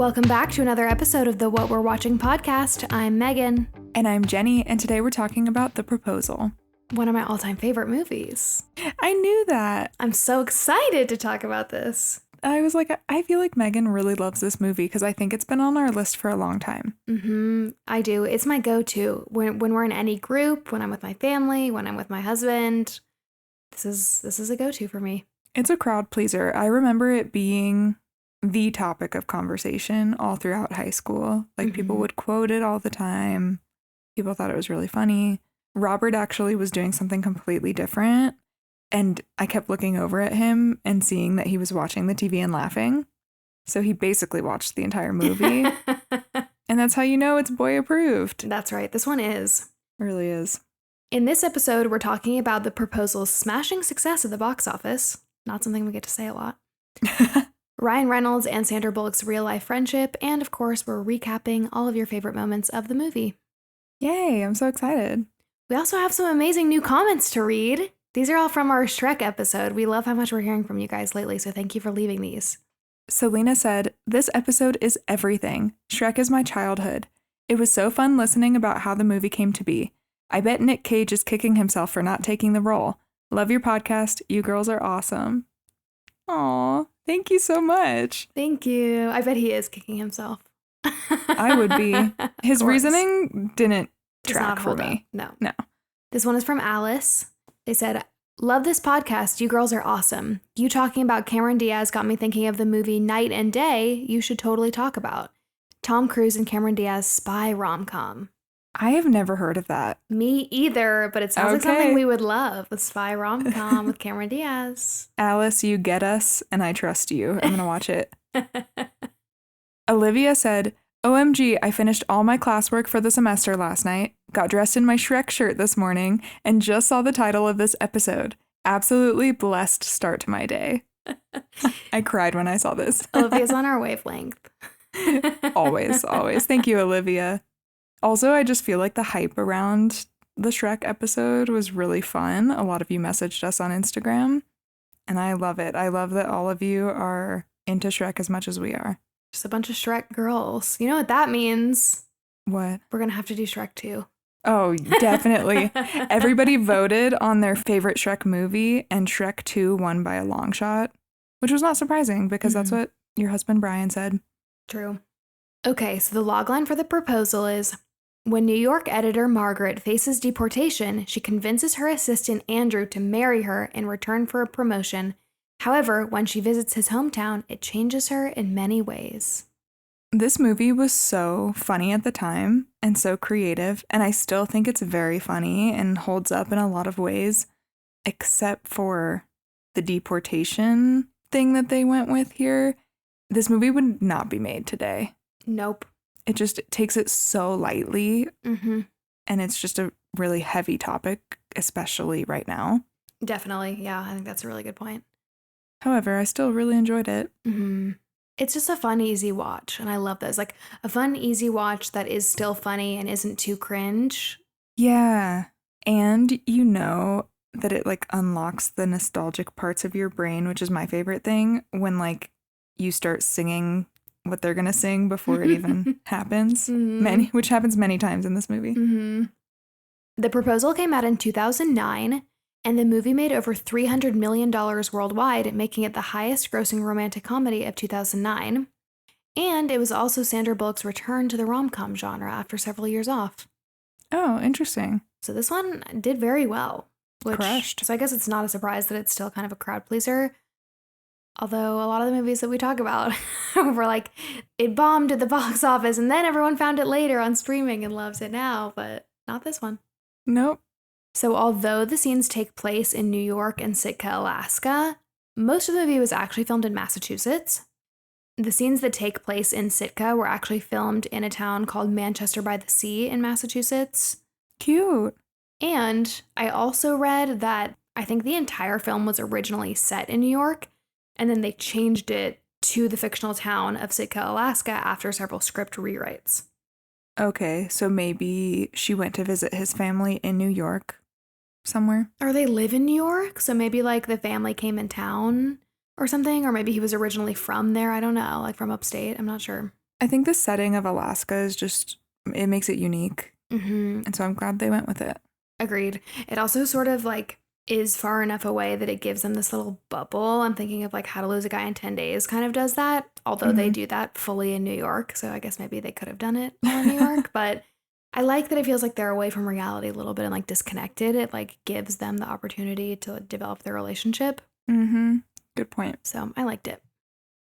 Welcome back to another episode of the What We're Watching podcast. I'm Megan. And I'm Jeni, and today we're talking about The Proposal. One of my all-time favorite movies. I knew that. I'm so excited to talk about this. I was like, I feel like Megan really loves this movie because I think it's been on our list for a long time. I do. It's my go-to. When we're in any group, when I'm with my family, when I'm with my husband, this is a go-to for me. It's a crowd pleaser. I remember it being the topic of conversation all throughout high school. Like, people would quote it all the time. People thought it was really funny. Robert actually was doing something completely different, and I kept looking over at him and seeing that he was watching the TV and laughing. So he basically watched the entire movie. And that's how you know it's boy approved. That's right. This one is. It really is. In this episode, we're talking about The Proposal's smashing success at the box office. Not something we get to say a lot. Ryan Reynolds and Sandra Bullock's real-life friendship, and of course, we're recapping all of your favorite moments of the movie. Yay, I'm so excited. We also have some amazing new comments to read. These are all from our Shrek episode. We love how much we're hearing from you guys lately, so thank you for leaving these. Selena said, "This episode is everything. Shrek is my childhood. It was so fun listening about how the movie came to be. I bet Nick Cage is kicking himself for not taking the role. Love your podcast. You girls are awesome." Aw, thank you so much. Thank you. I bet he is kicking himself. I would be. His reasoning didn't Does track not for hold me. up. No. This one is from Alice. They said, "Love this podcast. You girls are awesome. You talking about Cameron Diaz got me thinking of the movie Night and Day you should totally talk about. Tom Cruise and Cameron Diaz spy rom-com." I have never heard of that. Me either, but it sounds like something we would love. A spy rom-com with Cameron Diaz. Alice, you get us, and I trust you. I'm going to watch it. Olivia said, "OMG, I finished all my classwork for the semester last night, got dressed in my Shrek shirt this morning, and just saw the title of this episode. Absolutely blessed start to my day." I cried when I saw this. Olivia's on our wavelength. Always, always. Thank you, Olivia. Also, I just feel like the hype around the Shrek episode was really fun. A lot of you messaged us on Instagram, and I love it. I love that all of you are into Shrek as much as we are. Just a bunch of Shrek girls. You know what that means? What? We're going to have to do Shrek 2. Oh, definitely. Everybody voted on their favorite Shrek movie, and Shrek 2 won by a long shot, which was not surprising because that's what your husband Brian said. True. Okay, so the logline for The Proposal is, when New York editor Margaret faces deportation, she convinces her assistant Andrew to marry her in return for a promotion. However, when she visits his hometown, it changes her in many ways. This movie was so funny at the time and so creative, and I still think it's very funny and holds up in a lot of ways, except for the deportation thing that they went with here. This movie would not be made today. Nope. It just takes it so lightly, and it's just a really heavy topic, especially right now. Definitely. Yeah, I think that's a really good point. However, I still really enjoyed it. It's just a fun, easy watch, and I love this. Like, a fun, easy watch that is still funny and isn't too cringe. Yeah, and you know that it, like, unlocks the nostalgic parts of your brain, which is my favorite thing, when, like, you start singing what they're gonna sing before it even happens, which happens many times in this movie. The Proposal came out in 2009, and the movie made over $300 million worldwide, making it the highest grossing romantic comedy of 2009. And it was also Sandra Bullock's return to the rom-com genre after several years off. Oh, interesting. So this one did very well. Crushed. So I guess it's not a surprise that it's still kind of a crowd pleaser. Although a lot of the movies that we talk about were like, it bombed at the box office and then everyone found it later on streaming and loves it now, but not this one. Nope. So although the scenes take place in New York and Sitka, Alaska, most of the movie was actually filmed in Massachusetts. The scenes that take place in Sitka were actually filmed in a town called Manchester by the Sea in Massachusetts. Cute. And I also read that I think the entire film was originally set in New York, and then they changed it to the fictional town of Sitka, Alaska after several script rewrites. Okay, so maybe she went to visit his family in New York somewhere. Or they live in New York, so maybe like the family came in town or something, or maybe he was originally from there. I don't know, like from upstate. I'm not sure. I think the setting of Alaska is just, it makes it unique. Mm-hmm. And so I'm glad they went with it. Agreed. It also sort of like is far enough away that it gives them this little bubble. I'm thinking of like How to Lose a Guy in 10 Days kind of does that, although they do that fully in New York. So I guess maybe they could have done it all in New York. But I like that it feels like they're away from reality a little bit and like disconnected. It like gives them the opportunity to develop their relationship. Mm-hmm. Good point. So I liked it.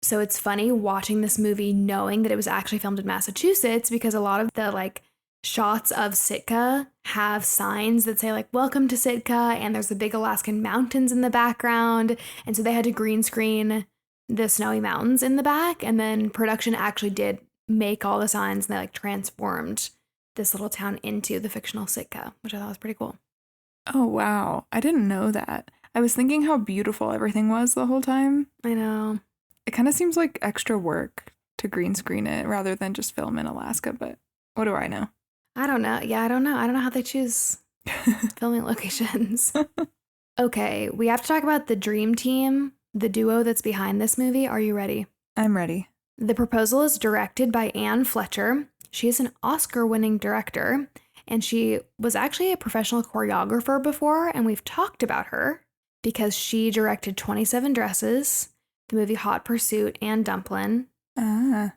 So it's funny watching this movie knowing that it was actually filmed in Massachusetts because a lot of the like shots of Sitka have signs that say like welcome to Sitka, and there's the big Alaskan mountains in the background, and so they had to green screen the snowy mountains in the back, and then production actually did make all the signs and they like transformed this little town into the fictional Sitka, which I thought was pretty cool. Oh, wow. I didn't know that. I was thinking how beautiful everything was the whole time. I know. It kind of seems like extra work to green screen it rather than just film in Alaska, but what do I know? I don't know. Yeah, I don't know. I don't know how they choose filming locations. Okay, we have to talk about the dream team, the duo that's behind this movie. Are you ready? I'm ready. The Proposal is directed by Anne Fletcher. She is an Oscar-winning director, and she was actually a professional choreographer before, and we've talked about her because she directed 27 Dresses, the movie Hot Pursuit, and Dumplin'.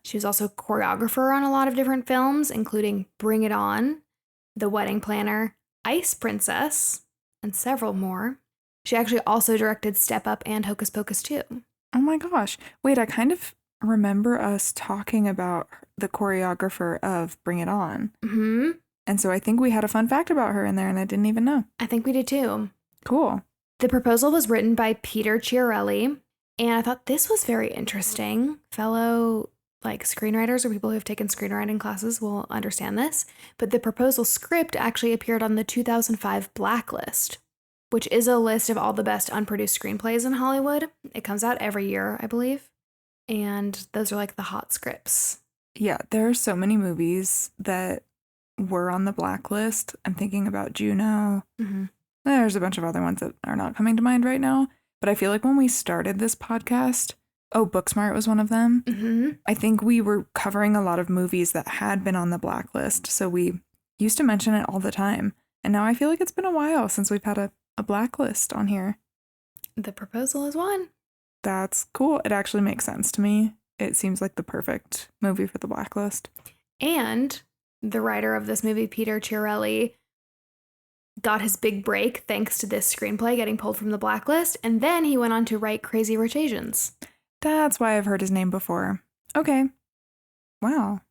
She was also choreographer on a lot of different films, including Bring It On, The Wedding Planner, Ice Princess, and several more. She actually also directed Step Up and Hocus Pocus 2. Oh my gosh. Wait, I kind of remember us talking about the choreographer of Bring It On. Mm-hmm. And so I think we had a fun fact about her in there and I didn't even know. I think we did too. Cool. The Proposal was written by Peter Chiarelli, and I thought this was very interesting. Fellow like screenwriters or people who have taken screenwriting classes will understand this, but the Proposal script actually appeared on the 2005 Blacklist, which is a list of all the best unproduced screenplays in Hollywood. It comes out every year, I believe, and those are like the hot scripts. Yeah, there are so many movies that were on the Blacklist. I'm thinking about Juno. Mm-hmm. There's a bunch of other ones that are not coming to mind right now, but I feel like when we started this podcast, Booksmart was one of them. Mm-hmm. I think we were covering a lot of movies that had been on the Blacklist, so we used to mention it all the time. And now I feel like it's been a while since we've had a Blacklist on here. The Proposal is one. That's cool. It actually makes sense to me. It seems like the perfect movie for the Blacklist. And the writer of this movie, Peter Chiarelli, got his big break thanks to this screenplay getting pulled from the Blacklist, and then he went on to write Crazy Rich Asians. That's why I've heard his name before. Okay. Wow.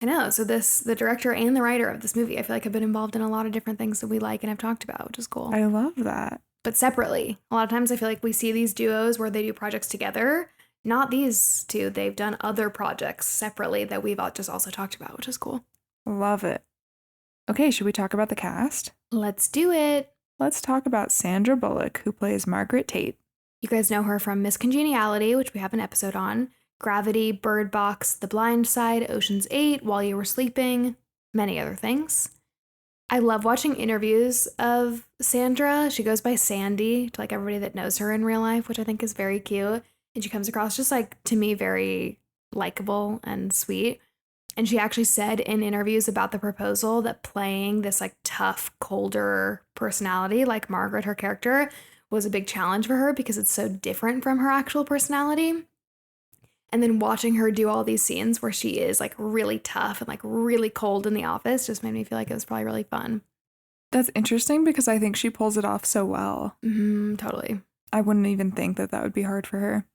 I know. So the director and the writer of this movie, I feel like have been involved in a lot of different things that we like and have talked about, which is cool. I love that. But separately. A lot of times I feel like we see these duos where they do projects together. Not these two. They've done other projects separately that we've just also talked about, which is cool. Love it. Okay, should we talk about the cast? Let's do it. Let's talk about Sandra Bullock, who plays Margaret Tate. You guys know her from Miss Congeniality, which we have an episode on, Gravity, Bird Box, The Blind Side, Ocean's 8, While You Were Sleeping, many other things. I love watching interviews of Sandra. She goes by Sandy to like everybody that knows her in real life, which I think is very cute. And she comes across just like, to me, very likable and sweet. And she actually said in interviews about the Proposal that playing this like tough, colder personality like Margaret, her character, was a big challenge for her because it's so different from her actual personality. And then watching her do all these scenes where she is like really tough and like really cold in the office just made me feel like it was probably really fun. That's interesting because I think she pulls it off so well. Mm-hmm, totally. I wouldn't even think that would be hard for her.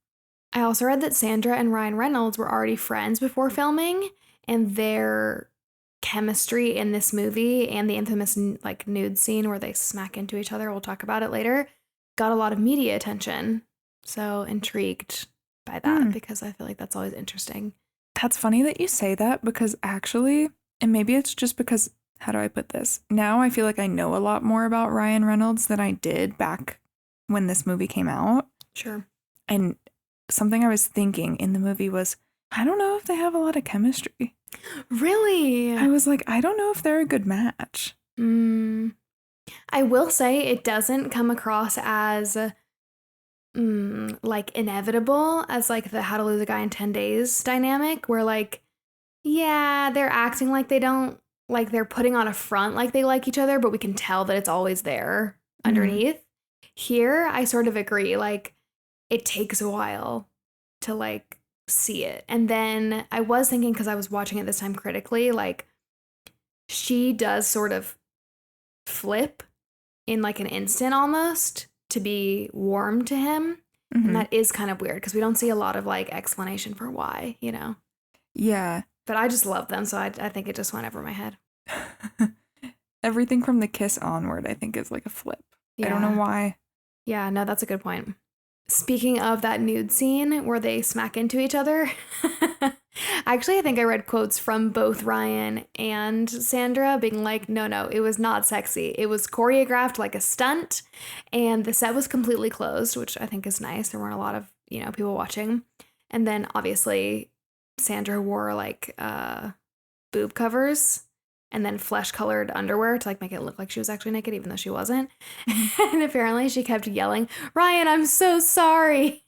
I also read that Sandra and Ryan Reynolds were already friends before filming, and their chemistry in this movie and the infamous like nude scene where they smack into each other, we'll talk about it later, got a lot of media attention. So intrigued by that because I feel like that's always interesting. That's funny that you say that because actually, and maybe it's just because, how do I put this? Now I feel like I know a lot more about Ryan Reynolds than I did back when this movie came out. Sure. And something I was thinking in the movie was, I don't know if they have a lot of chemistry. Really? I was like, I don't know if they're a good match. I will say it doesn't come across as like inevitable as like the How to Lose a Guy in 10 Days dynamic where like Yeah, they're acting like they don't, like they're putting on a front like they like each other, but we can tell that it's always there underneath. Here, I sort of agree. Like, it takes a while to like see it. And then I was thinking, because I was watching it this time critically, like she does sort of flip in like an instant almost to be warm to him. And that is kind of weird because we don't see a lot of like explanation for why, you know? Yeah. But I just love them, so I think it just went over my head. Everything from the kiss onward, I think, is like a flip. Yeah. I don't know why. Yeah, no, that's a good point. Speaking of that nude scene where they smack into each other, actually, I think I read quotes from both Ryan and Sandra being like, no, it was not sexy. It was choreographed like a stunt, and the set was completely closed, which I think is nice. There weren't a lot of, people watching. And then obviously Sandra wore like boob covers and then flesh-colored underwear to like make it look like she was actually naked, even though she wasn't. And apparently she kept yelling, "Ryan, I'm so sorry,"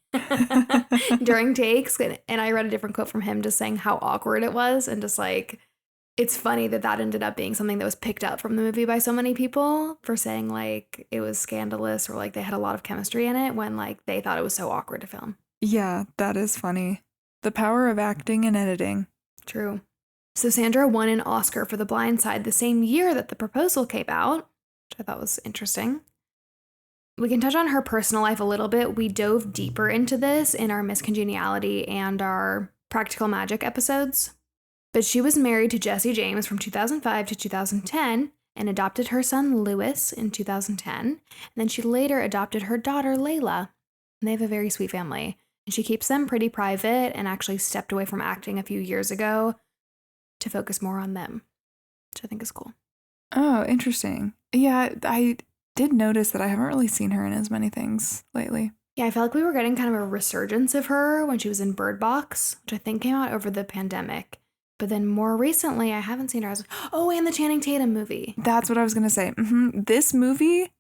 during takes. And I read a different quote from him just saying how awkward it was, and just like, it's funny that ended up being something that was picked up from the movie by so many people for saying like it was scandalous or like they had a lot of chemistry in it when like they thought it was so awkward to film. Yeah, that is funny. The power of acting and editing. True. So Sandra won an Oscar for The Blind Side the same year that The Proposal came out, which I thought was interesting. We can touch on her personal life a little bit. We dove deeper into this in our Miss Congeniality and our Practical Magic episodes. But she was married to Jesse James from 2005 to 2010 and adopted her son Lewis in 2010. And then she later adopted her daughter Layla. And they have a very sweet family. And she keeps them pretty private and actually stepped away from acting a few years ago to focus more on them, which I think is cool. Oh, interesting. Yeah, I did notice that I haven't really seen her in as many things lately. Yeah, I felt like we were getting kind of a resurgence of her when she was in Bird Box, which I think came out over the pandemic. But then more recently, I haven't seen her as... Oh, and the Channing Tatum movie. That's what I was going to say. This movie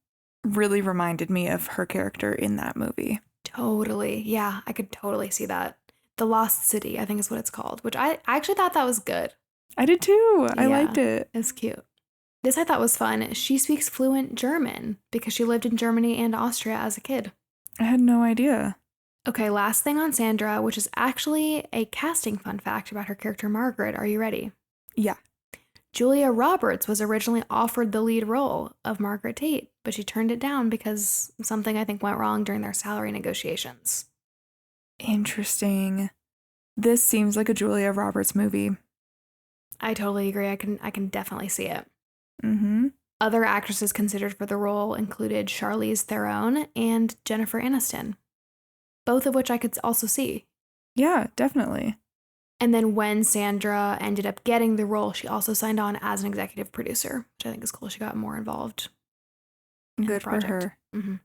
really reminded me of her character in that movie. Totally. Yeah, I could totally see that. The Lost City, I think is what it's called, which I actually thought that was good. I did too. I liked it. It's cute. This I thought was fun. She speaks fluent German because she lived in Germany and Austria as a kid. I had no idea. Okay, last thing on Sandra, which is actually a casting fun fact about her character Margaret. Are you ready? Yeah. Julia Roberts was originally offered the lead role of Margaret Tate, but she turned it down because something I think went wrong during their salary negotiations. Interesting. This seems like a Julia Roberts movie. I totally agree. I can definitely see it. Mm-hmm. Other actresses considered for the role included Charlize Theron and Jennifer Aniston, both of which I could also see. Yeah, definitely. And then when Sandra ended up getting the role, she also signed on as an executive producer, which I think is cool. She got more involved. Good for her. Mm-hmm.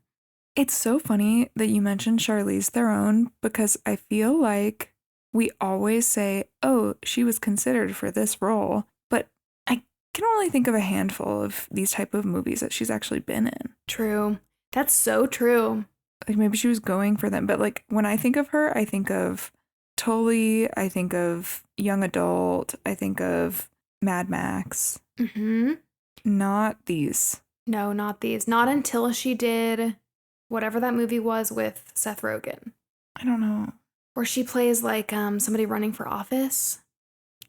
It's so funny that you mentioned Charlize Theron because I feel like we always say, oh, she was considered for this role, but I can only think of a handful of these type of movies that she's actually been in. True. That's so true. Like maybe she was going for them, but like when I think of her, I think of Tully, I think of Young Adult, I think of Mad Max. Mm-hmm. Not these. No, not these. Not until she did whatever that movie was with Seth Rogen. I don't know. Where she plays like somebody running for office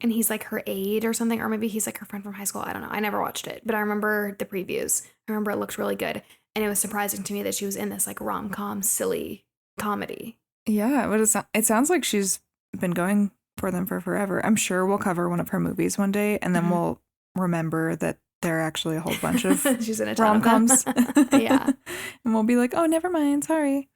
and he's like her aide or something, or maybe he's like her friend from high school. I don't know. I never watched it, but I remember the previews. I remember it looked really good. And it was surprising to me that she was in this like rom-com silly comedy. Yeah, but it sounds like she's been going for them for forever. I'm sure we'll cover one of her movies one day and then we'll remember that there are actually a whole bunch of she's in a rom-coms. Yeah. And we'll be like, oh, never mind. Sorry.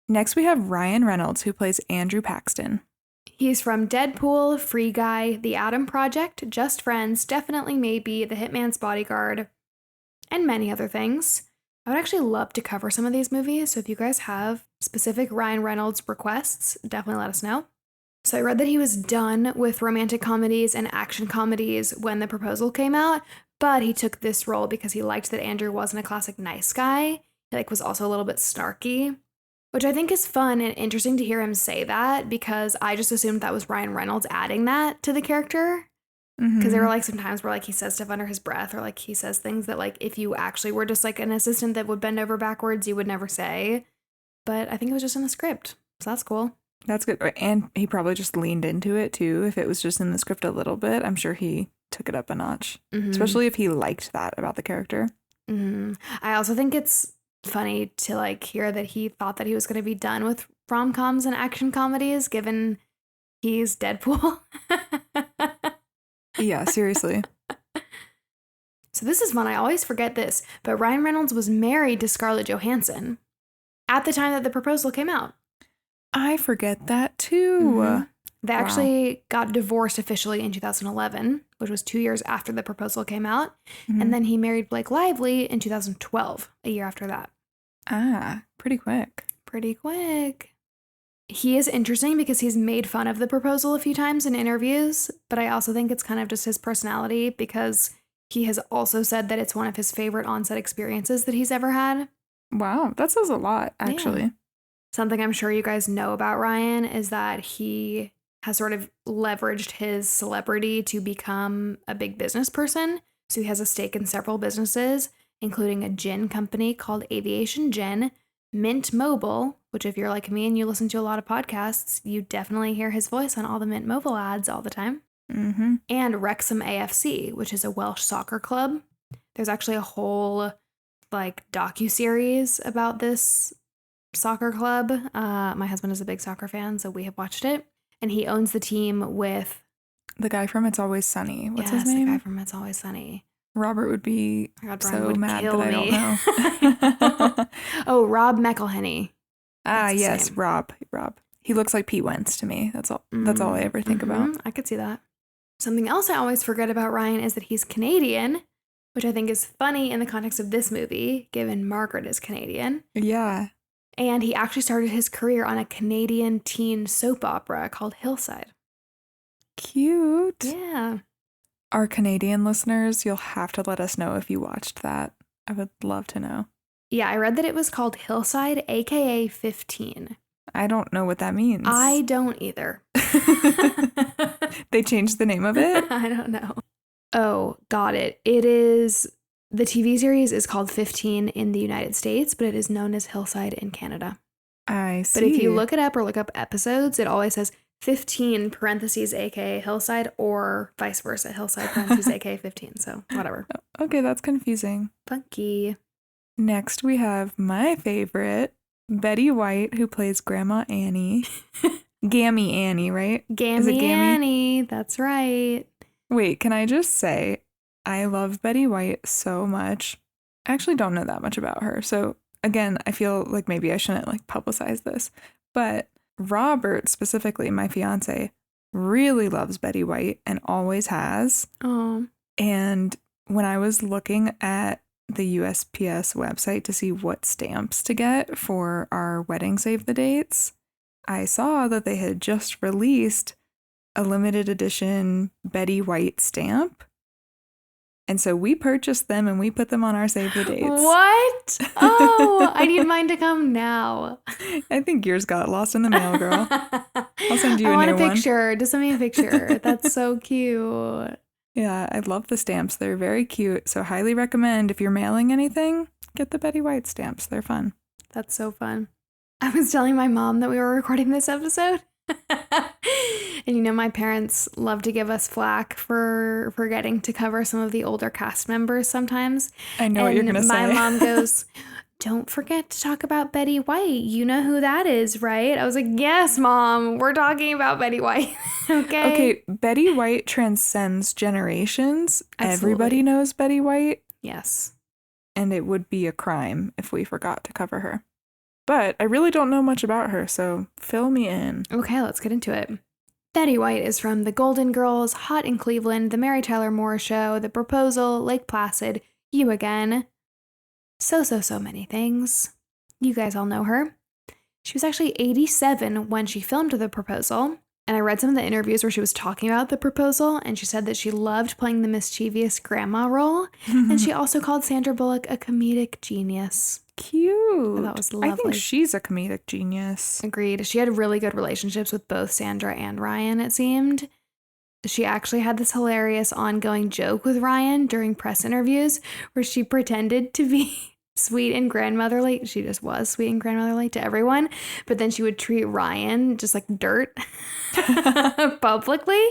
Next, we have Ryan Reynolds, who plays Andrew Paxton. He's from Deadpool, Free Guy, The Adam Project, Just Friends, Definitely Maybe, The Hitman's Bodyguard, and many other things. I would actually love to cover some of these movies, so if you guys have specific Ryan Reynolds requests, definitely let us know. So I read that he was done with romantic comedies and action comedies when The Proposal came out, but he took this role because he liked that Andrew wasn't a classic nice guy. He was also a little bit snarky. Which I think is fun and interesting to hear him say that because I just assumed that was Ryan Reynolds adding that to the character. Because there were like some times where like he says stuff under his breath, or like he says things that like if you actually were just like an assistant that would bend over backwards, you would never say. But I think it was just in the script. So that's cool. That's good. And he probably just leaned into it too. If it was just in the script a little bit, I'm sure he took it up a notch, especially if he liked that about the character. I also think it's funny to like hear that he thought that he was going to be done with rom-coms and action comedies, given he's Deadpool. Yeah, seriously. So this is fun. I always forget this, but Ryan Reynolds was married to Scarlett Johansson at the time that The Proposal came out. I forget that too. They actually got divorced officially in 2011, which was 2 years after The Proposal came out. And then he married Blake Lively in 2012, a year after that. Ah, pretty quick. Pretty quick. He is interesting because he's made fun of The Proposal a few times in interviews, but I also think it's kind of just his personality because he has also said that it's one of his favorite on-set experiences that he's ever had. Wow, that says a lot, actually. Yeah. Something I'm sure you guys know about Ryan is that he has sort of leveraged his celebrity to become a big business person. So he has a stake in several businesses, including a gin company called Aviation Gin, Mint Mobile, which if you're like me and you listen to a lot of podcasts, you definitely hear his voice on all the Mint Mobile ads all the time. And Wrexham AFC, which is a Welsh soccer club. There's actually a whole like docuseries about this soccer club. My husband is a big soccer fan, so we have watched it. And he owns the team with the guy from It's Always Sunny. What's his name? The guy from It's Always Sunny. Robert would be so mad that I don't know. Oh, Rob McElhenney. Yes, name. Rob. He looks like Pete Wentz to me. That's all I ever think about. I could see that. Something else I always forget about Ryan is that he's Canadian, which I think is funny in the context of this movie, given Margaret is Canadian. Yeah. And he actually started his career on a Canadian teen soap opera called Hillside. Cute. Yeah. Our Canadian listeners, you'll have to let us know if you watched that. I would love to know. Yeah, I read that it was called Hillside, aka 15. I don't know what that means. I don't either. They changed the name of it? I don't know. Oh, got it. The TV series is called 15 in the United States, but it is known as Hillside in Canada. I see. But if you look it up or look up episodes, it always says 15 parentheses aka Hillside or vice versa, Hillside parentheses aka 15. So whatever. Okay, that's confusing. Funky. Next we have my favorite, Betty White, who plays Grandma Annie. Gammy Annie, right? Gammy Annie, that's right. Wait, can I just say, I love Betty White so much. I actually don't know that much about her. So again, I feel like maybe I shouldn't like publicize this. But Robert, specifically my fiance, really loves Betty White and always has. Oh. And when I was looking at the USPS website to see what stamps to get for our wedding save the dates, I saw that they had just released a limited edition Betty White stamp. And so we purchased them and we put them on our save the dates. What? Oh, I need mine to come now. I think yours got lost in the mail, girl. I'll send you a new one. I want a picture. Just send me a picture. That's so cute. Yeah, I love the stamps. They're very cute. So highly recommend if you're mailing anything, get the Betty White stamps. They're fun. That's so fun. I was telling my mom that we were recording this episode. And you know, my parents love to give us flack for forgetting to cover some of the older cast members sometimes. I know what you're going to say. My mom goes, don't forget to talk about Betty White. You know who that is, right? I was like, yes, Mom, we're talking about Betty White. Okay, Betty White transcends generations. Absolutely. Everybody knows Betty White. Yes. And it would be a crime if we forgot to cover her. But I really don't know much about her, so fill me in. Okay, let's get into it. Betty White is from The Golden Girls, Hot in Cleveland, The Mary Tyler Moore Show, The Proposal, Lake Placid, You Again. So many things. You guys all know her. She was actually 87 when she filmed The Proposal. And I read some of the interviews where she was talking about The Proposal, and she said that she loved playing the mischievous grandma role. And she also called Sandra Bullock a comedic genius. Cute. That was lovely. I think she's a comedic genius. Agreed. She had really good relationships with both Sandra and Ryan, it seemed. She actually had this hilarious ongoing joke with Ryan during press interviews where she pretended to be sweet and grandmotherly. She just was sweet and grandmotherly to everyone, but then she would treat Ryan just like dirt publicly.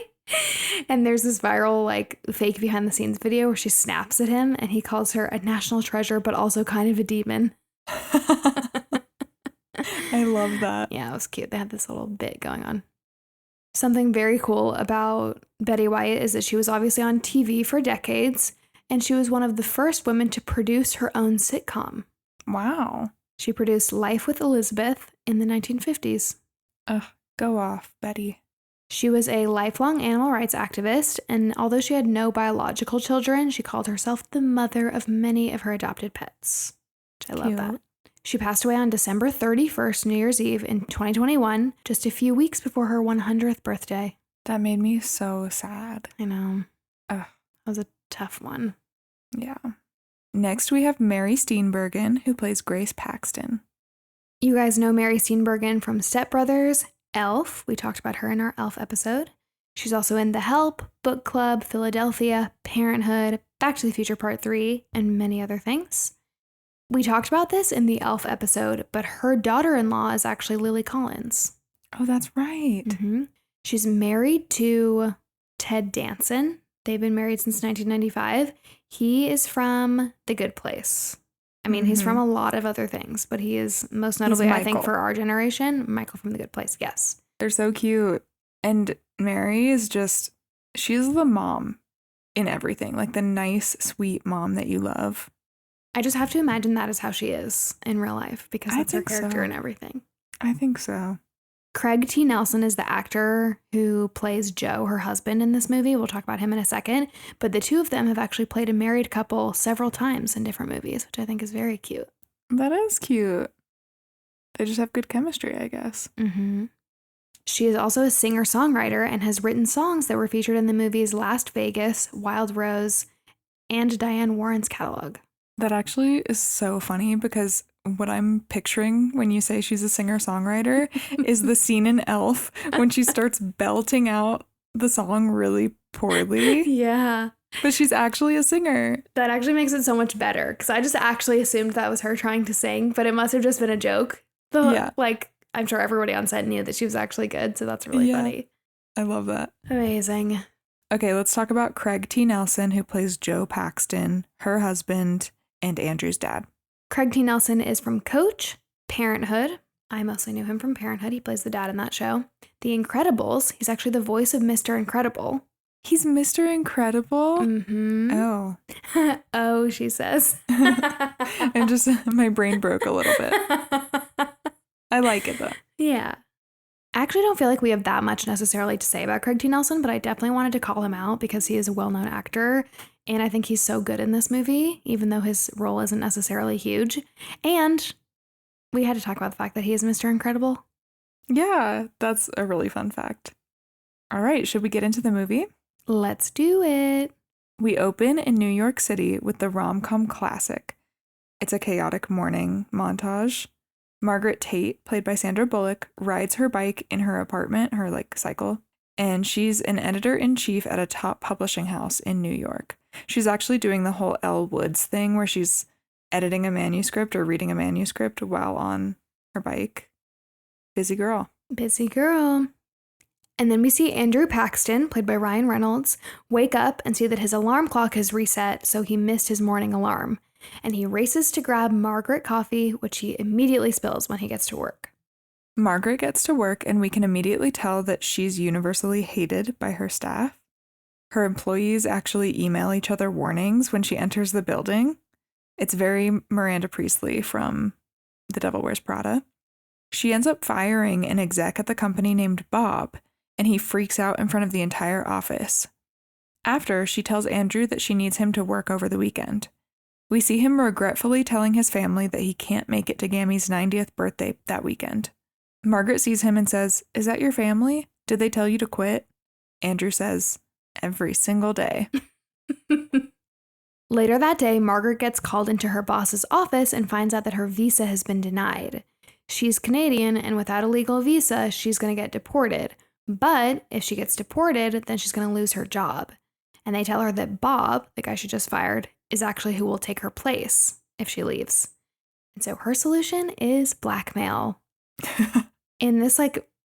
And there's this viral, like, fake behind the scenes video where she snaps at him and he calls her a national treasure, but also kind of a demon. I love that. Yeah, it was cute. They had this little bit going on. Something very cool about Betty White is that she was obviously on TV for decades, and she was one of the first women to produce her own sitcom. Wow. She produced Life with Elizabeth in the 1950s. Ugh, go off, Betty. She was a lifelong animal rights activist, and although she had no biological children, she called herself the mother of many of her adopted pets. I love that. She passed away on December 31st, New Year's Eve in 2021, just a few weeks before her 100th birthday. That made me so sad. I know. Ugh. That was a tough one. Yeah. Next, we have Mary Steenburgen, who plays Grace Paxton. You guys know Mary Steenburgen from Step Brothers, Elf. We talked about her in our Elf episode. She's also in The Help, Book Club, Philadelphia, Parenthood, Back to the Future Part 3, and many other things. We talked about this in the Elf episode, but her daughter-in-law is actually Lily Collins. Oh, that's right. Mm-hmm. She's married to Ted Danson. They've been married since 1995. He is from The Good Place. I mean, he's from a lot of other things, but he is most notably, I think, for our generation, Michael from The Good Place. Yes. They're so cute. And Mary is just, she's the mom in everything, like the nice, sweet mom that you love. I just have to imagine that is how she is in real life because that's her character and everything. I think so. Craig T. Nelson is the actor who plays Joe, her husband, in this movie. We'll talk about him in a second. But the two of them have actually played a married couple several times in different movies, which I think is very cute. That is cute. They just have good chemistry, I guess. Mm-hmm. She is also a singer-songwriter and has written songs that were featured in the movies Last Vegas, Wild Rose, and Diane Warren's catalog. That actually is so funny because what I'm picturing when you say she's a singer-songwriter is the scene in Elf when she starts belting out the song really poorly. Yeah. But she's actually a singer. That actually makes it so much better because I just actually assumed that was her trying to sing, but it must have just been a joke. Yeah. Like, I'm sure everybody on set knew that she was actually good, so that's really funny. I love that. Amazing. Okay, let's talk about Craig T. Nelson, who plays Joe Paxton, her husband, and Andrew's dad. Craig T. Nelson is from Coach, Parenthood. I mostly knew him from Parenthood. He plays the dad in that show. The Incredibles. He's actually the voice of Mr. Incredible. He's Mr. Incredible? Mm-hmm. Oh. Oh, she says. And just, my brain broke a little bit. I like it, though. Yeah. I actually don't feel like we have that much necessarily to say about Craig T. Nelson, but I definitely wanted to call him out because he is a well-known actor. And I think he's so good in this movie, even though his role isn't necessarily huge. And we had to talk about the fact that he is Mr. Incredible. Yeah, that's a really fun fact. All right, should we get into the movie? Let's do it. We open in New York City with the rom-com classic. It's a chaotic morning montage. Margaret Tate, played by Sandra Bullock, rides her bike in her apartment, her cycle, and she's an editor-in-chief at a top publishing house in New York. She's actually doing the whole Elle Woods thing where she's editing a manuscript or reading a manuscript while on her bike. Busy girl. Busy girl. And then we see Andrew Paxton, played by Ryan Reynolds, wake up and see that his alarm clock has reset, so he missed his morning alarm. And he races to grab Margaret coffee, which he immediately spills when he gets to work. Margaret gets to work, and we can immediately tell that she's universally hated by her staff. Her employees actually email each other warnings when she enters the building. It's very Miranda Priestley from The Devil Wears Prada. She ends up firing an exec at the company named Bob, and he freaks out in front of the entire office. After, she tells Andrew that she needs him to work over the weekend. We see him regretfully telling his family that he can't make it to Gammy's 90th birthday that weekend. Margaret sees him and says, "Is that your family? Did they tell you to quit?" Andrew says, "Every single day." Later that day, Margaret gets called into her boss's office and finds out that her visa has been denied. She's Canadian, and without a legal visa, she's going to get deported. But if she gets deported, then she's going to lose her job. And they tell her that Bob, the guy she just fired, is actually who will take her place if she leaves. And so her solution is blackmail. In this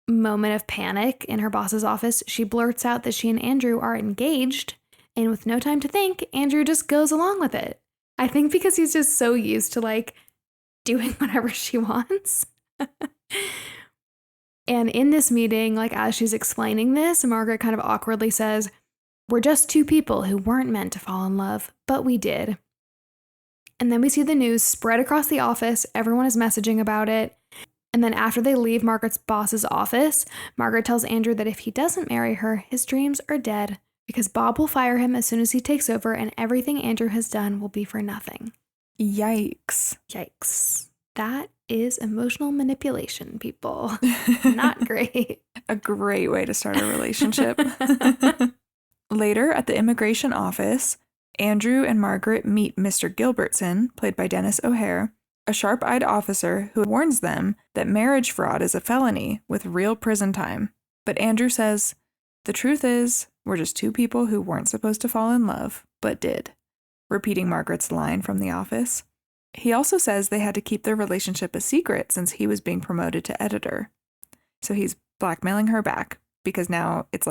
moment of panic in her boss's office, she blurts out that she and Andrew are engaged. And with no time to think, Andrew just goes along with it. I think because he's just so used to doing whatever she wants. And in this meeting, as she's explaining this, Margaret kind of awkwardly says, "We're just two people who weren't meant to fall in love, but we did." And then we see the news spread across the office. Everyone is messaging about it. And then after they leave Margaret's boss's office, Margaret tells Andrew that if he doesn't marry her, his dreams are dead because Bob will fire him as soon as he takes over and everything Andrew has done will be for nothing. Yikes. Yikes. That is emotional manipulation, people. Not great. A great way to start a relationship. Later, at the immigration office, Andrew and Margaret meet Mr. Gilbertson, played by Dennis O'Hare, a sharp-eyed officer who warns them that marriage fraud is a felony with real prison time. But Andrew says, "The truth is, we're just two people who weren't supposed to fall in love, but did," repeating Margaret's line from the office. He also says they had to keep their relationship a secret since he was being promoted to editor. So he's blackmailing her back because now it's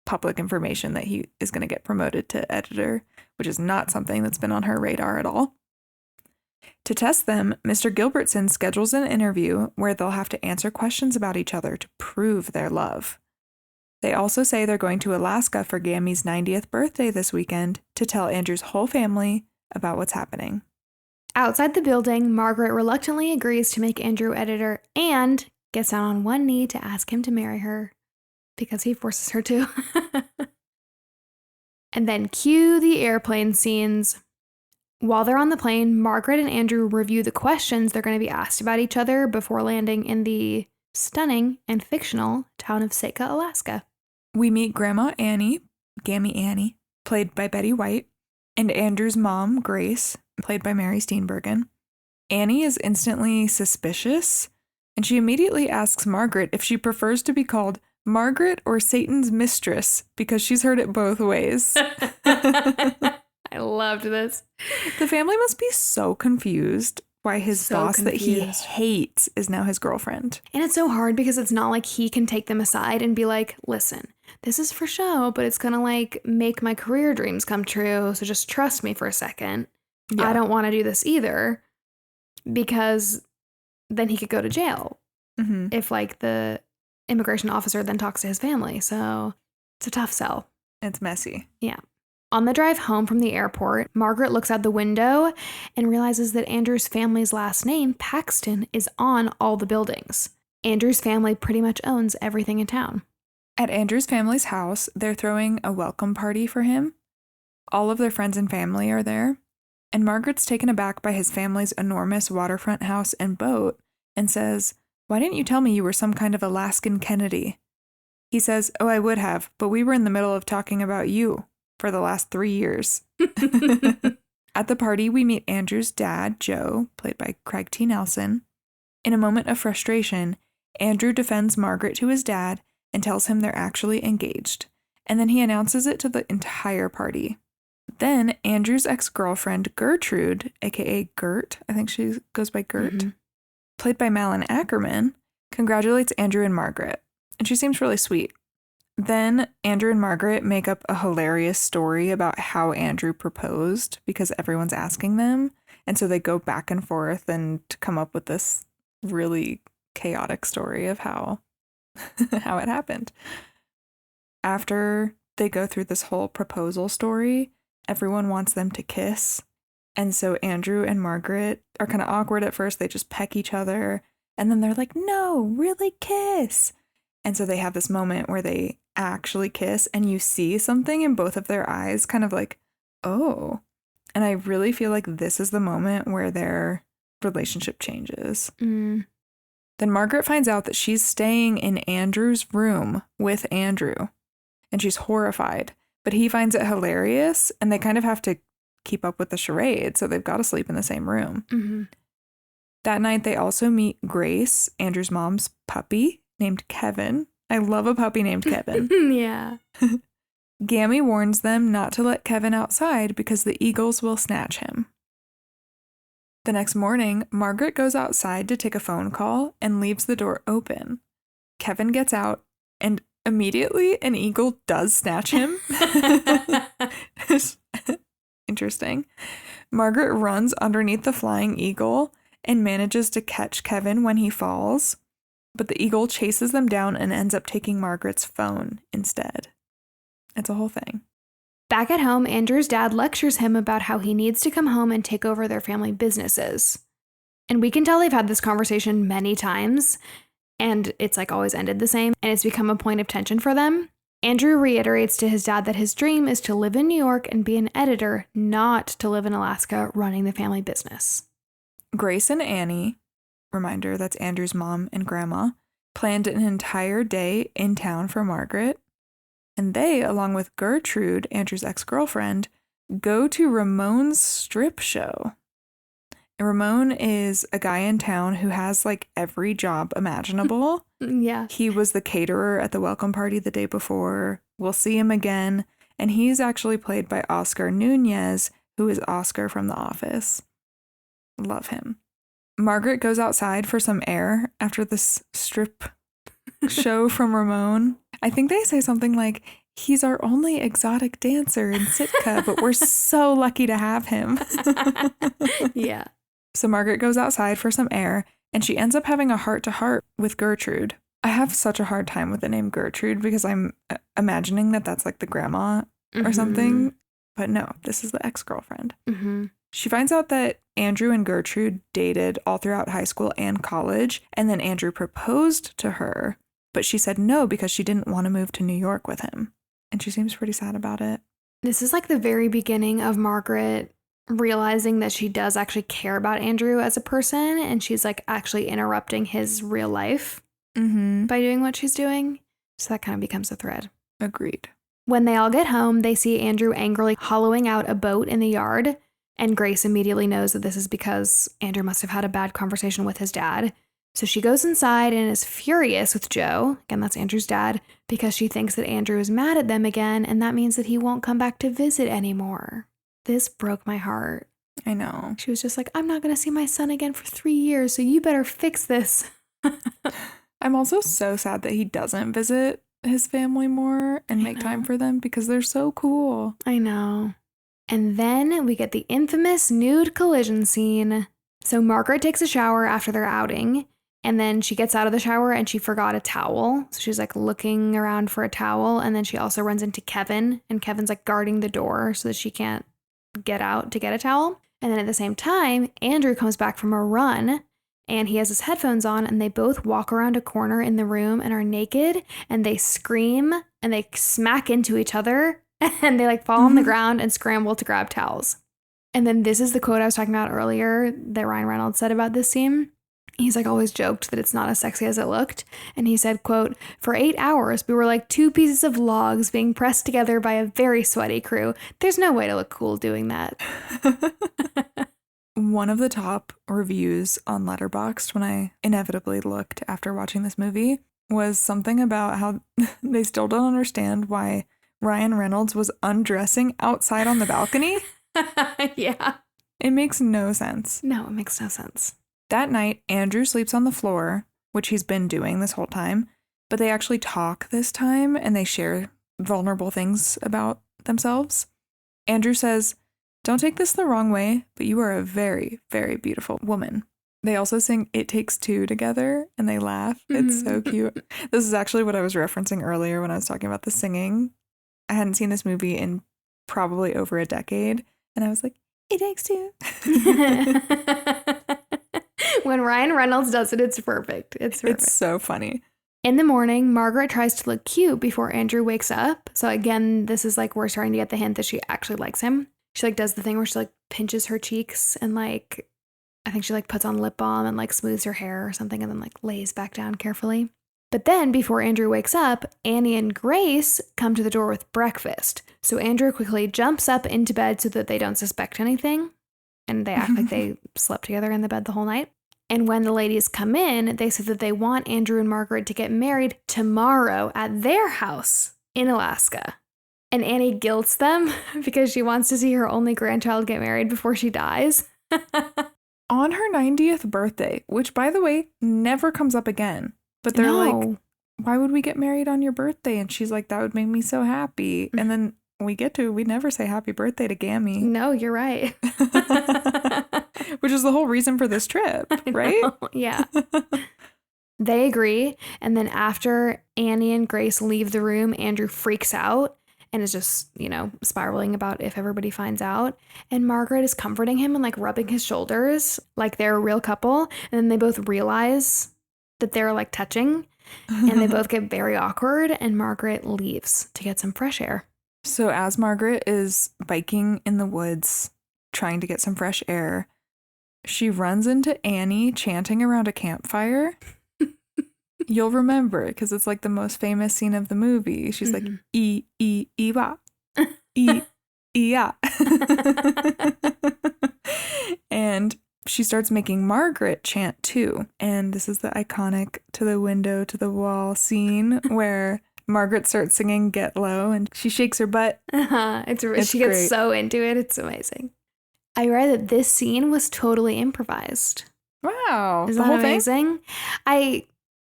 public information that he is going to get promoted to editor, which is not something that's been on her radar at all. To test them, Mr. Gilbertson schedules an interview where they'll have to answer questions about each other to prove their love. They also say they're going to Alaska for Gammy's 90th birthday this weekend to tell Andrew's whole family about what's happening. Outside the building, Margaret reluctantly agrees to make Andrew editor and gets down on one knee to ask him to marry her because he forces her to. And then cue the airplane scenes. While they're on the plane, Margaret and Andrew review the questions they're going to be asked about each other before landing in the stunning and fictional town of Sitka, Alaska. We meet Grandma Annie, Gammy Annie, played by Betty White, and Andrew's mom, Grace, played by Mary Steenburgen. Annie is instantly suspicious, and she immediately asks Margaret if she prefers to be called Margaret or Satan's mistress because she's heard it both ways. I loved this. The family must be so confused why his boss that he hates is now his girlfriend. And it's so hard because it's not like he can take them aside and be like, "Listen, this is for show, but it's going to make my career dreams come true. So just trust me for a second. Yeah. I don't want to do this either," because then he could go to jail if the immigration officer then talks to his family. So it's a tough sell. It's messy. Yeah. On the drive home from the airport, Margaret looks out the window and realizes that Andrew's family's last name, Paxton, is on all the buildings. Andrew's family pretty much owns everything in town. At Andrew's family's house, they're throwing a welcome party for him. All of their friends and family are there, and Margaret's taken aback by his family's enormous waterfront house and boat and says, "Why didn't you tell me you were some kind of Alaskan Kennedy?" He says, "Oh, I would have, but we were in the middle of talking about you for the last 3 years." At the party, we meet Andrew's dad, Joe, played by Craig T. Nelson. In a moment of frustration, Andrew defends Margaret to his dad and tells him they're actually engaged, and then he announces it to the entire party. Then Andrew's ex-girlfriend, Gertrude, aka Gert, I think she goes by Gert, played by Malin Ackerman, congratulates Andrew and Margaret, and she seems really sweet. Then Andrew and Margaret make up a hilarious story about how Andrew proposed because everyone's asking them. And so they go back and forth and to come up with this really chaotic story of how it happened. After they go through this whole proposal story, everyone wants them to kiss. And so Andrew and Margaret are kind of awkward at first. They just peck each other. And then they're like, "No, really kiss." And so they have this moment where they actually kiss and you see something in both of their eyes, kind of like, oh. And I really feel like this is the moment where their relationship changes. Then Margaret finds out that she's staying in Andrew's room with Andrew, and she's horrified. But he finds it hilarious, and they kind of have to keep up with the charade, so they've got to sleep in the same room. That night, they also meet Grace, Andrew's mom's puppy, named Kevin, I love a puppy named Kevin. Yeah. Gammy warns them not to let Kevin outside because the eagles will snatch him. The next morning, Margaret goes outside to take a phone call and leaves the door open. Kevin gets out, and immediately an eagle does snatch him. Interesting. Margaret runs underneath the flying eagle and manages to catch Kevin when he falls, but the eagle chases them down and ends up taking Margaret's phone instead. It's a whole thing. Back at home, Andrew's dad lectures him about how he needs to come home and take over their family businesses. And we can tell they've had this conversation many times, and it's like always ended the same, and it's become a point of tension for them. Andrew reiterates to his dad that his dream is to live in New York and be an editor, not to live in Alaska running the family business. Grace and Annie, reminder that's Andrew's mom and grandma, planned an entire day in town for Margaret. And they, along with Gertrude, Andrew's ex-girlfriend, go to Ramon's strip show. And Ramon is a guy in town who has like every job imaginable. Yeah. He was the caterer at the welcome party the day before. We'll see him again. And he's actually played by Oscar Nunez, who is Oscar from The Office. Love him. Margaret goes outside for some air after this strip show from Ramon. I think they say something like, he's our only exotic dancer in Sitka, but we're so lucky to have him. Yeah. So Margaret goes outside for some air, and she ends up having a heart-to-heart with Gertrude. I have such a hard time with the name Gertrude because I'm imagining that that's like the grandma or something. But no, this is the ex-girlfriend. Mm-hmm. She finds out that Andrew and Gertrude dated all throughout high school and college, and then Andrew proposed to her, but she said no because she didn't want to move to New York with him. And she seems pretty sad about it. This is like the very beginning of Margaret realizing that she does actually care about Andrew as a person, and she's like actually interrupting his real life by doing what she's doing. So that kind of becomes a thread. Agreed. When they all get home, they see Andrew angrily hollowing out a boat in the yard, and Grace immediately knows that this is because Andrew must have had a bad conversation with his dad. So she goes inside and is furious with Joe, again that's Andrew's dad, because she thinks that Andrew is mad at them again, and that means that he won't come back to visit anymore. This broke my heart. I know. She was just like, I'm not going to see my son again for 3 years, so you better fix this. I'm also so sad that he doesn't visit his family more and make time for them because they're so cool. I know. And then we get the infamous nude collision scene. So Margaret takes a shower after their outing, and then she gets out of the shower and she forgot a towel. So she's like looking around for a towel, and then she also runs into Kevin, and Kevin's like guarding the door so that she can't get out to get a towel. And then at the same time, Andrew comes back from a run, and he has his headphones on, and they both walk around a corner in the room and are naked, and they scream and they smack into each other, and they like fall on the ground and scramble to grab towels. And then this is the quote I was talking about earlier that Ryan Reynolds said about this scene. He's like always joked that it's not as sexy as it looked. And he said, quote, "For 8 hours, we were like 2 pieces of logs being pressed together by a very sweaty crew. There's no way to look cool doing that." One of the top reviews on Letterboxd when I inevitably looked after watching this movie was something about how they still don't understand why Ryan Reynolds was undressing outside on the balcony. Yeah. It makes no sense. No, it makes no sense. That night, Andrew sleeps on the floor, which he's been doing this whole time, but they actually talk this time and they share vulnerable things about themselves. Andrew says, "Don't take this the wrong way, but you are a very, very beautiful woman." They also sing "It Takes Two" together and they laugh. It's so cute. This is actually what I was referencing earlier when I was talking about the singing. I hadn't seen this movie in probably over a decade, and I was like, "It takes two." When Ryan Reynolds does it, it's perfect. It's perfect. It's so funny. In the morning, Margaret tries to look cute before Andrew wakes up. So again, this is like we're starting to get the hint that she actually likes him. She like does the thing where she like pinches her cheeks and like I think she like puts on lip balm and like smooths her hair or something and then like lays back down carefully. But then before Andrew wakes up, Annie and Grace come to the door with breakfast. So Andrew quickly jumps up into bed so that they don't suspect anything. And they act like they slept together in the bed the whole night. And when the ladies come in, they say that they want Andrew and Margaret to get married tomorrow at their house in Alaska. And Annie guilts them because she wants to see her only grandchild get married before she dies. On her 90th birthday, which, by the way, never comes up again. But they're like, why would we get married on your birthday? And she's like, that would make me so happy. And then we never say happy birthday to Gammy. No, you're right. Which is the whole reason for this trip, right? Yeah. They agree. And then after Annie and Grace leave the room, Andrew freaks out and is just, spiraling about if everybody finds out. And Margaret is comforting him and like rubbing his shoulders like they're a real couple. And then they both realize that they're like touching and they both get very awkward and Margaret leaves to get some fresh air. So as Margaret is biking in the woods, trying to get some fresh air, she runs into Annie chanting around a campfire. You'll remember because it's like the most famous scene of the movie. She's like, E-E-E-wa, E-E-ya. And she starts making Margaret chant too. And this is the iconic to the window, to the wall scene where Margaret starts singing Get Low and she shakes her butt. She gets so into it. It's amazing. I read that this scene was totally improvised. Wow. Isn't that amazing?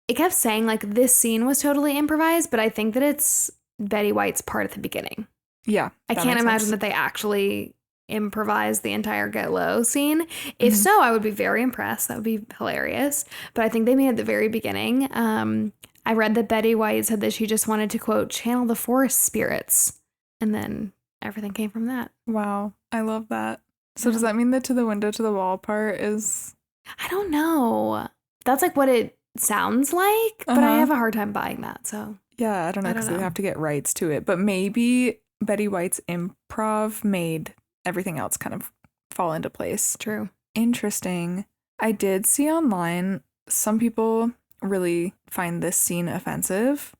It kept saying like this scene was totally improvised, but I think that it's Betty White's part at the beginning. Yeah. I can't imagine that they actually improvised the entire Get Low scene. If so, I would be very impressed. That would be hilarious. But I think they made it at the very beginning. I read that Betty White said that she just wanted to, quote, channel the forest spirits. And then everything came from that. Wow. I love that. So does that mean that to the window, to the wall part is... I don't know. That's like what it sounds like, but I have a hard time buying that. So yeah, I don't know because they have to get rights to it. But maybe Betty White's improv made everything else kind of fall into place. True. Interesting. I did see online some people really find this scene offensive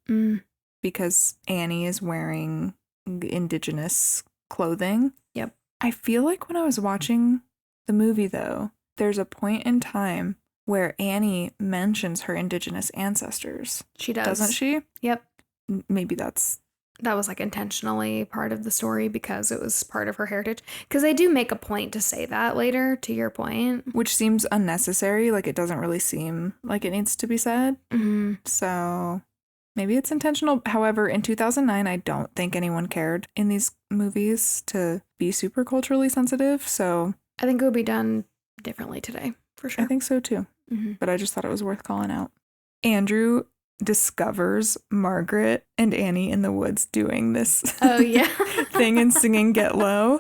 because Annie is wearing indigenous clothing. Yep. I feel like when I was watching the movie, though, there's a point in time where Annie mentions her indigenous ancestors. She does. Doesn't she? Yep. Maybe that was like intentionally part of the story because it was part of her heritage. Because they do make a point to say that later, to your point. Which seems unnecessary. Like it doesn't really seem like it needs to be said. So maybe it's intentional. However, in 2009, I don't think anyone cared in these movies to be super culturally sensitive. So I think it would be done differently today, for sure. I think so too. But I just thought it was worth calling out. Andrew discovers Margaret and Annie in the woods doing this thing and singing Get Low.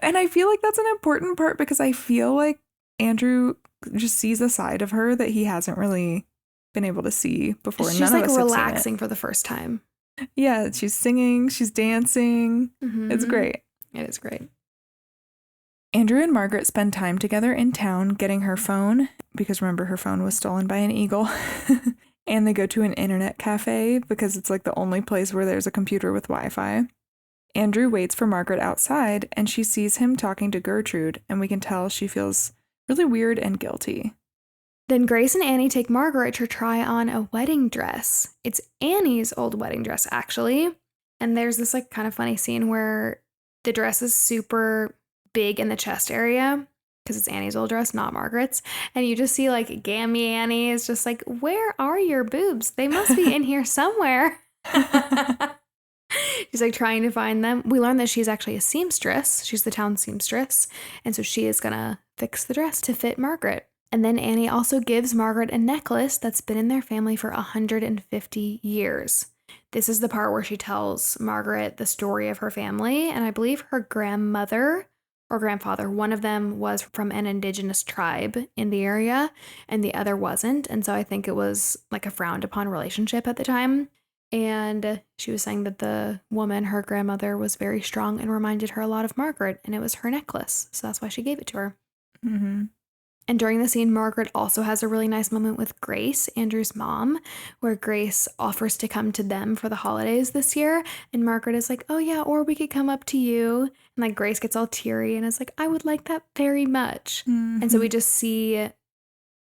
And I feel like that's an important part because I feel like Andrew just sees a side of her that he hasn't really been able to see before. She's like relaxing for the first time. Yeah, she's singing, she's dancing. It's great. It is great. Andrew and Margaret spend time together in town getting her phone, because remember her phone was stolen by an eagle. And they go to an internet cafe because it's like the only place where there's a computer with Wi-Fi. Andrew waits for Margaret outside and she sees him talking to Gertrude, and we can tell she feels really weird and guilty. Then Grace and Annie take Margaret to try on a wedding dress. It's Annie's old wedding dress, actually. And there's this like kind of funny scene where the dress is super big in the chest area because it's Annie's old dress, not Margaret's. And you just see like Gammy Annie is just like, where are your boobs? They must be in here somewhere. She's like trying to find them. We learn that she's actually a seamstress. She's the town seamstress. And so she is going to fix the dress to fit Margaret. And then Annie also gives Margaret a necklace that's been in their family for 150 years. This is the part where she tells Margaret the story of her family. And I believe her grandmother or grandfather, one of them was from an indigenous tribe in the area and the other wasn't. And so I think it was like a frowned upon relationship at the time. And she was saying that the woman, her grandmother, was very strong and reminded her a lot of Margaret, and it was her necklace. So that's why she gave it to her. And during the scene, Margaret also has a really nice moment with Grace, Andrew's mom, where Grace offers to come to them for the holidays this year. And Margaret is like, oh yeah, or we could come up to you. And like Grace gets all teary and is like, I would like that very much. And so we just see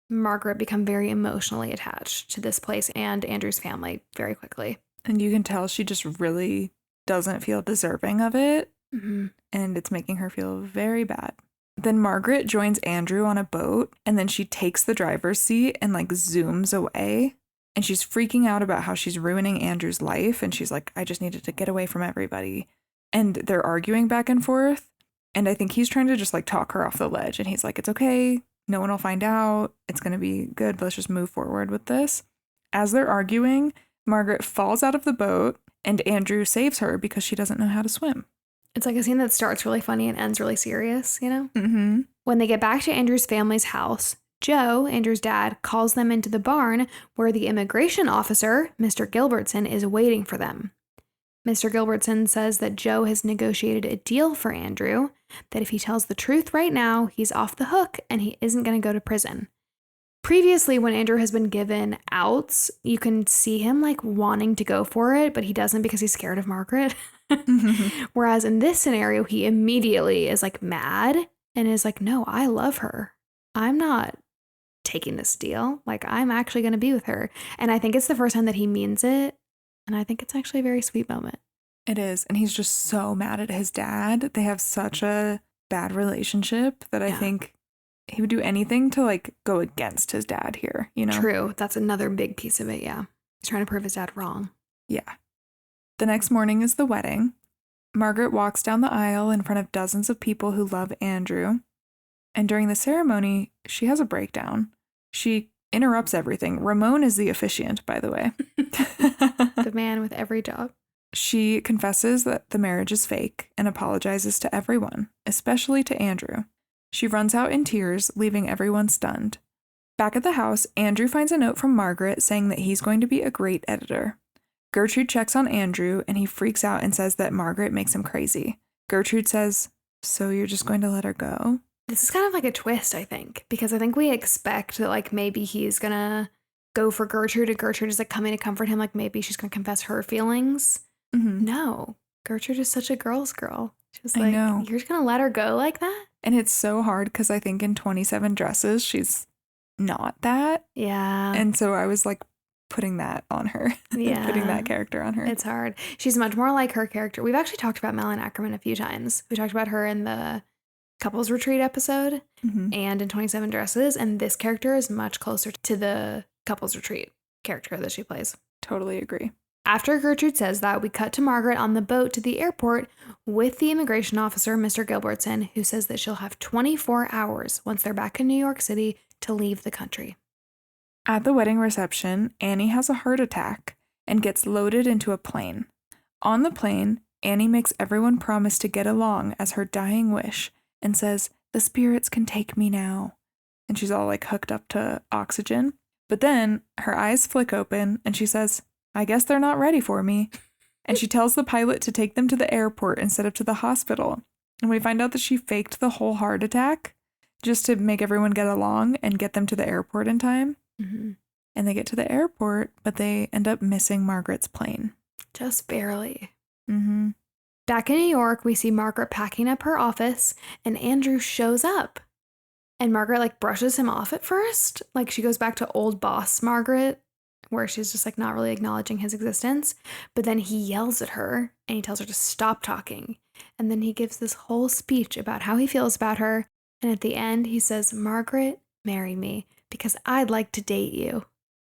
Margaret become very emotionally attached to this place and Andrew's family very quickly. And you can tell she just really doesn't feel deserving of it. Mm-hmm. And it's making her feel very bad. Then Margaret joins Andrew on a boat, and then she takes the driver's seat and like zooms away. And she's freaking out about how she's ruining Andrew's life. And she's like, I just needed to get away from everybody. And they're arguing back and forth. And I think he's trying to just like talk her off the ledge. And he's like, it's okay. No one will find out. It's going to be good. Let's just move forward with this. As they're arguing, Margaret falls out of the boat and Andrew saves her because she doesn't know how to swim. It's like a scene that starts really funny and ends really serious, you know? Mm-hmm. When they get back to Andrew's family's house, Joe, Andrew's dad, calls them into the barn where the immigration officer, Mr. Gilbertson, is waiting for them. Mr. Gilbertson says that Joe has negotiated a deal for Andrew, that if he tells the truth right now, he's off the hook and he isn't going to go to prison. Previously, when Andrew has been given outs, you can see him like wanting to go for it, but he doesn't because he's scared of Margaret. Whereas in this scenario, he immediately is like mad and is like, no, I love her. I'm not taking this deal. Like, I'm actually going to be with her. And I think it's the first time that he means it. And I think it's actually a very sweet moment. It is. And he's just so mad at his dad. They have such a bad relationship that I think he would do anything to like go against his dad here, you know? True. That's another big piece of it. Yeah. He's trying to prove his dad wrong. Yeah. The next morning is the wedding. Margaret walks down the aisle in front of dozens of people who love Andrew. And during the ceremony, she has a breakdown. She interrupts everything. Ramon is the officiant, by the way. The man with every job. She confesses that the marriage is fake and apologizes to everyone, especially to Andrew. She runs out in tears, leaving everyone stunned. Back at the house, Andrew finds a note from Margaret saying that he's going to be a great editor. Gertrude checks on Andrew, and he freaks out and says that Margaret makes him crazy. Gertrude says, so you're just going to let her go? This is kind of like a twist, I think, because I think we expect that like maybe he's going to go for Gertrude and Gertrude is like coming to comfort him. Like maybe she's going to confess her feelings. Mm-hmm. No, Gertrude is such a girl's girl. She's like, I know. You're just going to let her go like that? And it's so hard because I think in 27 Dresses, she's not that. Yeah. And so I was like putting that on her. Yeah. Putting that character on her. It's hard. She's much more like her character. We've actually talked about Malin Ackerman a few times. We talked about her in the couples retreat episode and in 27 Dresses. And this character is much closer to the couples retreat character that she plays. Totally agree. After Gertrude says that, we cut to Margaret on the boat to the airport with the immigration officer, Mr. Gilbertson, who says that she'll have 24 hours once they're back in New York City to leave the country. At the wedding reception, Annie has a heart attack and gets loaded into a plane. On the plane, Annie makes everyone promise to get along as her dying wish and says, the spirits can take me now. And she's all like hooked up to oxygen. But then her eyes flick open and she says, I guess they're not ready for me. And she tells the pilot to take them to the airport instead of to the hospital. And we find out that she faked the whole heart attack just to make everyone get along and get them to the airport in time. Mm-hmm. And they get to the airport, but they end up missing Margaret's plane. Just barely. Mm-hmm. Back in New York, we see Margaret packing up her office and Andrew shows up. And Margaret like brushes him off at first. Like she goes back to old boss Margaret, where she's just like not really acknowledging his existence. But then he yells at her and he tells her to stop talking. And then he gives this whole speech about how he feels about her. And at the end, he says, Margaret, marry me because I'd like to date you.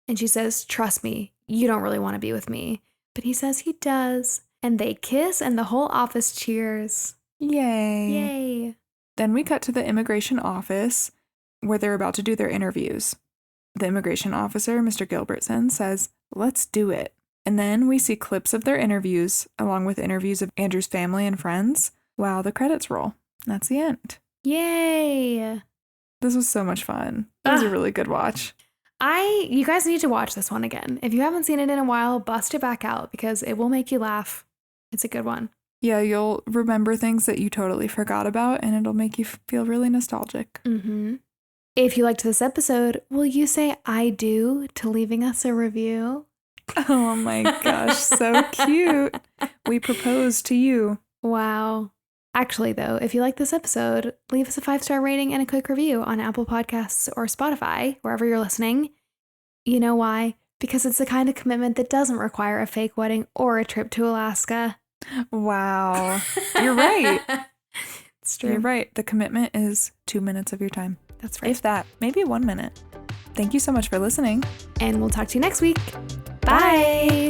And she says, trust me, you don't really want to be with me. But he says he does. And they kiss and the whole office cheers. Yay. Yay. Then we cut to the immigration office where they're about to do their interviews. The immigration officer, Mr. Gilbertson, says, let's do it. And then we see clips of their interviews, along with interviews of Andrew's family and friends, while the credits roll. That's the end. Yay. This was so much fun. It was a really good watch. You guys need to watch this one again. If you haven't seen it in a while, bust it back out because it will make you laugh. It's a good one. Yeah, you'll remember things that you totally forgot about, and it'll make you feel really nostalgic. Mm-hmm. If you liked this episode, will you say I do to leaving us a review? Oh my gosh, so cute. We propose to you. Wow. Actually, though, if you like this episode, leave us a 5-star rating and a quick review on Apple Podcasts or Spotify, wherever you're listening. You know why? Because it's the kind of commitment that doesn't require a fake wedding or a trip to Alaska. Wow. You're right. It's true. You're right. The commitment is 2 minutes of your time. That's right. If that, maybe 1 minute. Thank you so much for listening. And we'll talk to you next week. Bye.